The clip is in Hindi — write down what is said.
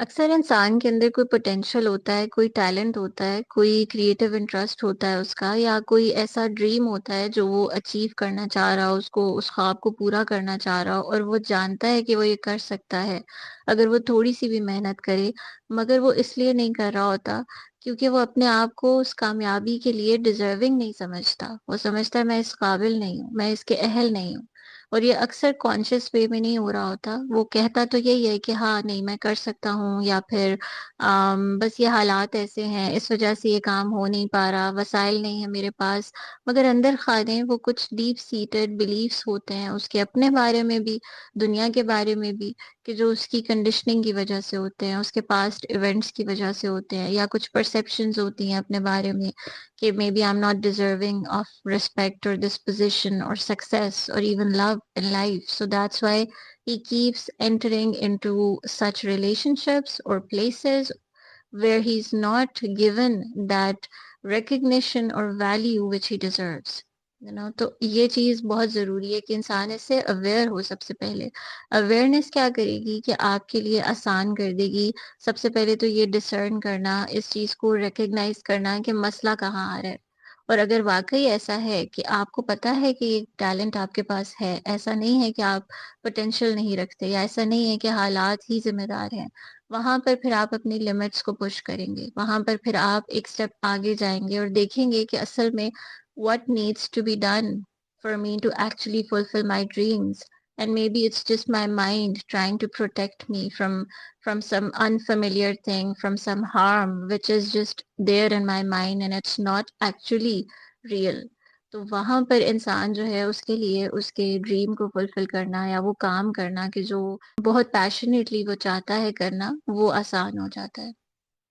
अक्सर इंसान के अंदर कोई पोटेंशियल होता है, कोई टैलेंट होता है, कोई क्रिएटिव इंटरेस्ट होता है उसका, या कोई ऐसा ड्रीम होता है जो वो अचीव करना चाह रहा हो, उसको उस ख्वाब को पूरा करना चाह रहा हो, और वो जानता है कि वो ये कर सकता है अगर वो थोड़ी सी भी मेहनत करे। मगर वो इसलिए नहीं कर रहा होता क्योंकि वो अपने आप को उस कामयाबी के लिए डिजर्विंग नहीं समझता। वो समझता है मैं इस काबिल नहीं हूँ, मैं इसके अहल नहीं हूँ। और ये अक्सर कॉन्शियस वे में नहीं हो रहा होता। वो कहता तो यही है कि हाँ नहीं मैं कर सकता हूँ, या फिर बस ये हालात ऐसे हैं इस वजह से ये काम हो नहीं पा रहा, वसाइल नहीं है मेरे पास। मगर अंदर खाने वो कुछ डीप सीटेड बिलीफ्स होते हैं उसके अपने बारे में भी, दुनिया के बारे में भी, कि जो उसकी कंडीशनिंग की वजह से होते हैं, उसके पास्ट इवेंट्स की वजह से होते हैं, या कुछ परसेप्शंस होती हैं अपने बारे में कि maybe I'm not deserving of respect or this position or success or even love in life. So that's why he keeps entering into such relationships or places where he's not given that recognition or value which he deserves. तो ये चीज बहुत जरूरी है कि इंसान इससे अवेयर हो। सबसे पहले अवेयरनेस क्या करेगी कि आपके लिए आसान कर देगी। सबसे पहले तो ये डिसर्न करना, इस चीज को रिकग्नाइज करना कि मसला कहाँ आ रहा है। और अगर वाकई ऐसा है कि आपको पता है कि ये टैलेंट आपके पास है, ऐसा नहीं है कि आप पोटेंशियल नहीं रखते, या ऐसा नहीं है कि हालात ही जिम्मेदार हैं, वहां पर फिर आप अपनी लिमिट्स को पुश करेंगे। वहां पर फिर आप एक स्टेप आगे जाएंगे और देखेंगे कि असल में what needs to be done for me to actually fulfill my dreams. And maybe it's just my mind trying to protect me from some unfamiliar thing, from some harm which is just there in my mind and it's not actually real. तो वहां पर इंसान जो है उसके लिए उसके ड्रीम को फुलफिल करना, या वो काम करना कि जो बहुत पैशनेटली वो चाहता है करना, वो आसान हो जाता है।